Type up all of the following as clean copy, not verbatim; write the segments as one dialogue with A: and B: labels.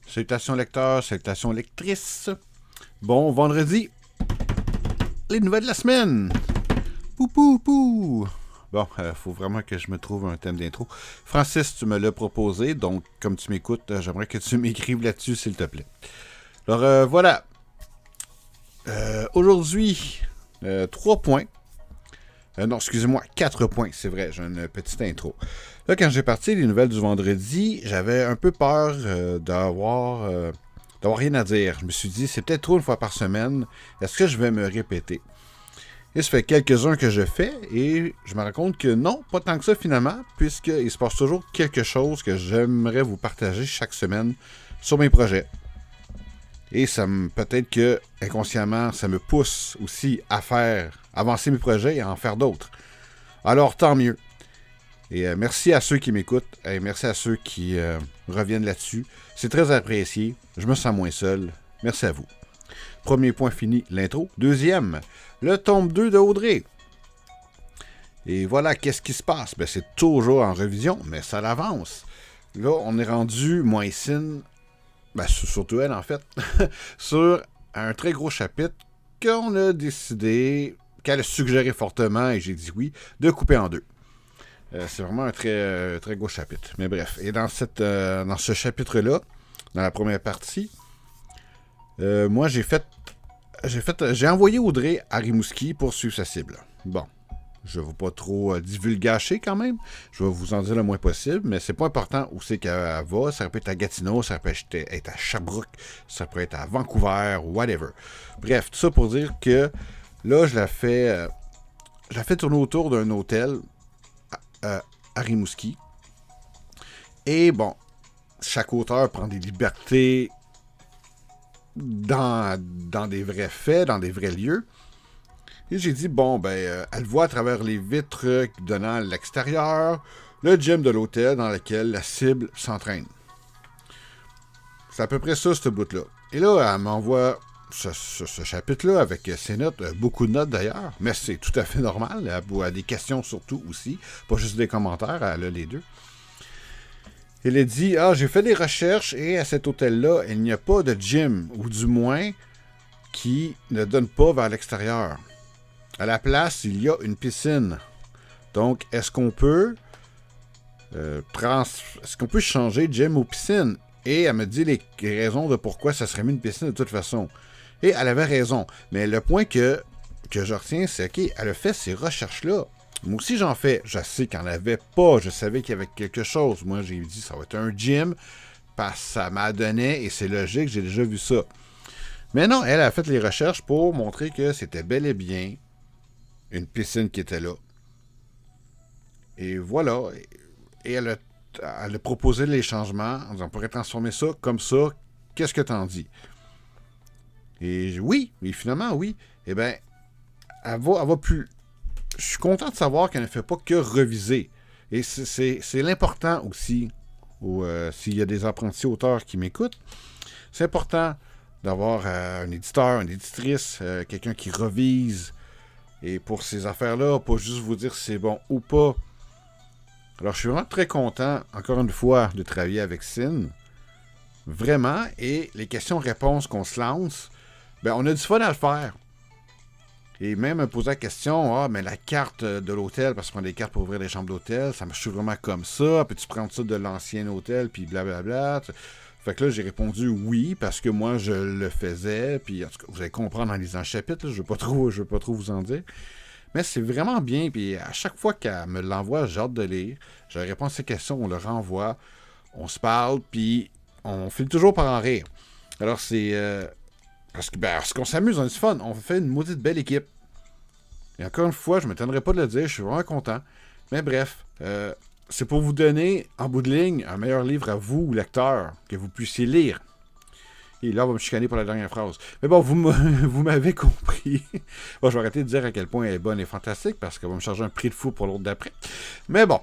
A: Salutations lecteurs, salutations lectrices. Bon vendredi. Les nouvelles de la semaine. Pou pou pou. Bon, faut vraiment que je me trouve un thème d'intro. Francis, tu me l'as proposé, donc comme tu m'écoutes, j'aimerais que tu m'écrives là-dessus, s'il te plaît. Alors, voilà. Aujourd'hui, 3 points. Non, excusez-moi, 4 points, c'est vrai, j'ai une petite intro. Là, quand j'ai parti les nouvelles du vendredi, j'avais un peu peur d'avoir rien à dire. Je me suis dit, c'est peut-être trop une fois par semaine, est-ce que je vais me répéter? Et ça fait quelques-uns que je fais, et je me rends compte que non, pas tant que ça finalement, puisqu'il se passe toujours quelque chose que j'aimerais vous partager chaque semaine sur mes projets. Et peut-être que, inconsciemment, ça me pousse aussi à faire avancer mes projets et à en faire d'autres. Alors, tant mieux. Et merci à ceux qui m'écoutent et merci à ceux qui reviennent là-dessus. C'est très apprécié. Je me sens moins seul. Merci à vous. Premier point fini, l'intro. Deuxième, le tome 2 de Audrey. Et voilà, qu'est-ce qui se passe? Ben, c'est toujours en révision, mais ça l'avance. Là, on est rendu, moi et Cine, ben, surtout elle en fait, sur un très gros chapitre qu'on a décidé, qu'elle a suggéré fortement, et j'ai dit oui, de couper en deux. C'est vraiment un très, très gros chapitre. Mais bref, et dans ce chapitre-là, dans la première partie, moi j'ai envoyé Audrey à Rimouski pour suivre sa cible. Bon, je ne vais pas trop divulgacher quand même. Je vais vous en dire le moins possible, mais c'est pas important où c'est qu'elle va. Ça peut être à Gatineau, ça peut être à Sherbrooke, ça peut être à Vancouver, whatever. Bref, tout ça pour dire que là, je la fais tourner autour d'un hôtel à Rimouski. Et bon, chaque auteur prend des libertés dans des vrais faits, dans des vrais lieux. Et j'ai dit, bon, elle voit à travers les vitres donnant à l'extérieur le gym de l'hôtel dans lequel la cible s'entraîne. C'est à peu près ça, ce bout-là. Et là, elle m'envoie ce chapitre-là avec ses notes, beaucoup de notes d'ailleurs, mais c'est tout à fait normal. Elle a des questions surtout aussi, pas juste des commentaires, elle a les deux. Elle a dit, j'ai fait des recherches et à cet hôtel-là, il n'y a pas de gym, ou du moins, qui ne donne pas vers l'extérieur. À la place, il y a une piscine. Donc, est-ce qu'on peut changer gym ou piscine? Et elle me dit les raisons de pourquoi ça serait mis une piscine de toute façon. Et elle avait raison. Mais le point que je retiens, c'est qu'elle a fait ces recherches-là. Moi aussi, j'en fais. Je sais qu'il n'y en avait pas. Je savais qu'il y avait quelque chose. Moi, j'ai dit, ça va être un gym, parce que ça m'a donné, et c'est logique, j'ai déjà vu ça. Mais non, elle a fait les recherches pour montrer que c'était bel et bien une piscine qui était là. Et voilà. Et elle a proposé les changements. On pourrait transformer ça comme ça. Qu'est-ce que t'en dis? Et oui, et finalement, oui. Eh bien, elle va plus. Je suis content de savoir qu'elle ne fait pas que reviser. Et c'est l'important aussi, s'il y a des apprentis auteurs qui m'écoutent, c'est important d'avoir un éditeur, une éditrice, quelqu'un qui revise. Et pour ces affaires-là, pas juste vous dire si c'est bon ou pas. Alors, je suis vraiment très content, encore une fois, de travailler avec Cine. Vraiment. Et les questions-réponses qu'on se lance, on a du fun à le faire. Et même me poser la question, mais la carte de l'hôtel, parce qu'on a des cartes pour ouvrir les chambres d'hôtel, ça marche vraiment comme ça. Peux-tu prendre ça de l'ancien hôtel, puis blablabla. Fait que là, j'ai répondu oui, parce que moi, je le faisais. Puis, en tout cas, vous allez comprendre en lisant le chapitre, là, je veux pas trop vous en dire. Mais c'est vraiment bien. Puis, à chaque fois qu'elle me l'envoie, j'ai hâte de lire. Je réponds à ces questions, on le renvoie. On se parle, puis on finit toujours par en rire. Alors, c'est... parce qu'on s'amuse, on est fun. On fait une maudite belle équipe. Et encore une fois, je ne m'étonnerais pas de le dire, je suis vraiment content. Mais bref, c'est pour vous donner, en bout de ligne, un meilleur livre à vous, lecteurs, que vous puissiez lire. Et là, on va me chicaner pour la dernière phrase. Mais bon, vous m'avez compris. Bon, je vais arrêter de dire à quel point elle est bonne et fantastique, parce qu'elle va me charger un prix de fou pour l'autre d'après. Mais bon,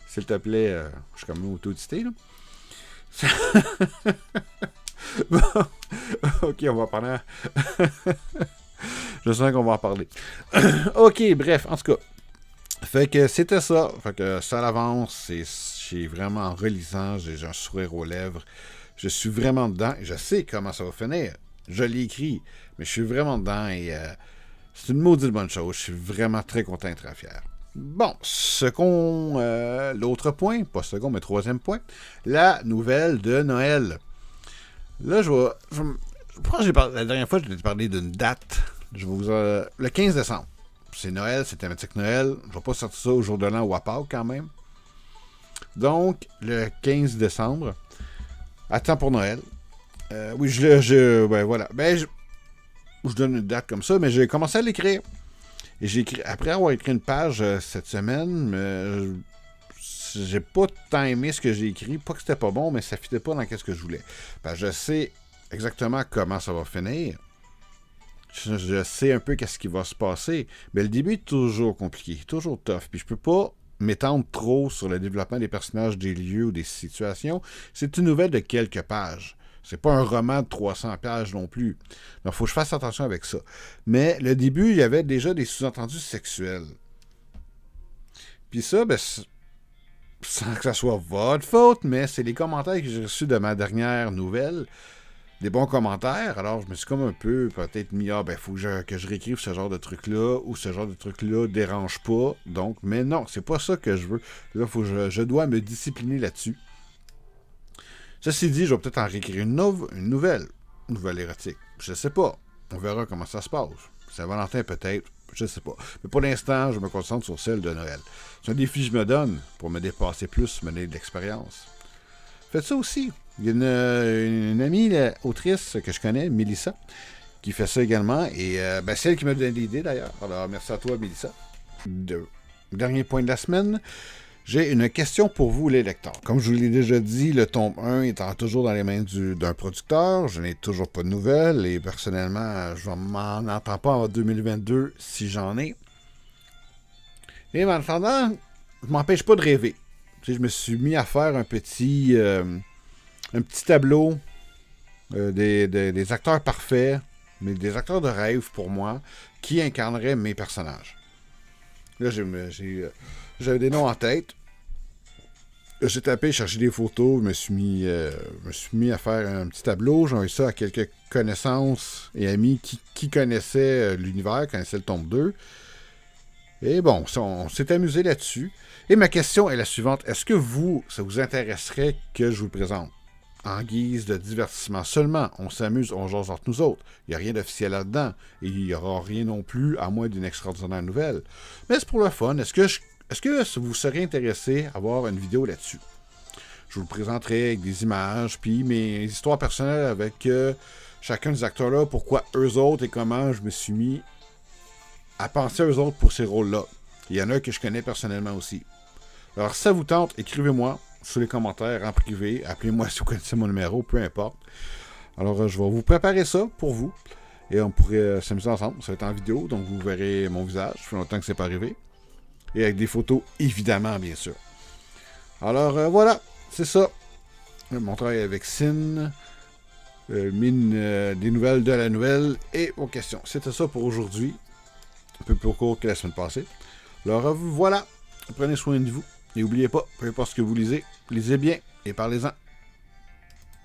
A: s'il te plaît, je suis comme auto-édité, là. Bon, ok, on va parler. Je sens qu'on va en parler. Ok, bref, en tout cas. Fait que c'était ça. Fait que ça l'avance. J'ai vraiment, en relisant, j'ai un sourire aux lèvres. Je suis vraiment dedans et je sais comment ça va finir. Je l'ai écrit, mais je suis vraiment dedans et c'est une maudite bonne chose. Je suis vraiment très content et très fier. Bon, l'autre point, pas second, mais troisième point, la nouvelle de Noël. Là, je pense que la dernière fois, je t'ai parlé d'une date. Je vais vous le 15 décembre. C'est Noël, c'est thématique Noël. Je ne vais pas sortir ça au jour de l'an ou à Pâques quand même. Donc, le 15 décembre, à temps pour Noël. Oui, voilà. Je donne une date comme ça, mais j'ai commencé à l'écrire. Et j'ai écrit, après avoir écrit une page cette semaine, j'ai pas tant aimé ce que j'ai écrit. Pas que c'était pas bon, mais ça fitait pas dans ce que je voulais. Je sais exactement comment ça va finir. Je sais un peu qu'est-ce qui va se passer. Mais le début est toujours compliqué, toujours tough. Puis je peux pas m'étendre trop sur le développement des personnages, des lieux ou des situations. C'est une nouvelle de quelques pages. C'est pas un roman de 300 pages non plus. Donc, il faut que je fasse attention avec ça. Mais le début, il y avait déjà des sous-entendus sexuels. Puis ça, sans que ça soit votre faute, mais c'est les commentaires que j'ai reçus de ma dernière nouvelle. Des bons commentaires. Alors, je me suis comme un peu peut-être mis, faut que je réécrive ce genre de truc-là, ou ce genre de truc-là dérange pas. Donc, mais non, c'est pas ça que je veux. Là, je dois me discipliner là-dessus. Ceci dit, je vais peut-être en réécrire une nouvelle érotique. Je sais pas. On verra comment ça se passe. Saint-Valentin peut-être, je sais pas. Mais pour l'instant, je me concentre sur celle de Noël. C'est un défi que je me donne pour me dépasser plus, mener de l'expérience. Faites ça aussi. Il y a une amie autrice que je connais, Mélissa, qui fait ça également. Et c'est elle qui m'a donné l'idée d'ailleurs. Alors, merci à toi, Mélissa. Dernier point de la semaine. J'ai une question pour vous, les lecteurs. Comme je vous l'ai déjà dit, le tome 1 étant toujours dans les mains d'un producteur. Je n'ai toujours pas de nouvelles et personnellement, je m'en entends pas en 2022 si j'en ai. Et en attendant, je m'empêche pas de rêver. Tu sais, je me suis mis à faire un petit tableau des acteurs parfaits, mais des acteurs de rêve pour moi, qui incarneraient mes personnages. Là, j'avais des noms en tête. J'ai tapé, cherché des photos, je me suis mis à faire un petit tableau. J'ai envoyé ça à quelques connaissances et amis qui connaissaient l'univers, connaissaient le tome 2. Et bon, on s'est amusé là-dessus. Et ma question est la suivante. Est-ce que ça vous intéresserait que je vous le présente? En guise de divertissement seulement. On s'amuse, on jase entre nous autres. Il n'y a rien d'officiel là-dedans. Et il n'y aura rien non plus, à moins d'une extraordinaire nouvelle. Mais c'est pour le fun. Est-ce que vous seriez intéressé à voir une vidéo là-dessus? Je vous le présenterai avec des images, puis mes histoires personnelles avec chacun des acteurs-là, pourquoi eux autres et comment je me suis mis à penser à eux autres pour ces rôles-là. Il y en a que je connais personnellement aussi. Alors, si ça vous tente, écrivez-moi sous les commentaires en privé. Appelez-moi si vous connaissez mon numéro, peu importe. Alors, je vais vous préparer ça pour vous. Et on pourrait s'amuser ensemble. Ça va être en vidéo, donc vous verrez mon visage. Ça fait longtemps que c'est pas arrivé. Et avec des photos, évidemment, bien sûr. Alors, voilà. C'est ça. Mon travail avec Sin. Des nouvelles de la nouvelle. Et vos questions. C'était ça pour aujourd'hui. Un peu plus court que la semaine passée. Alors, voilà. Prenez soin de vous. Et n'oubliez pas, peu importe ce que vous lisez bien et parlez-en.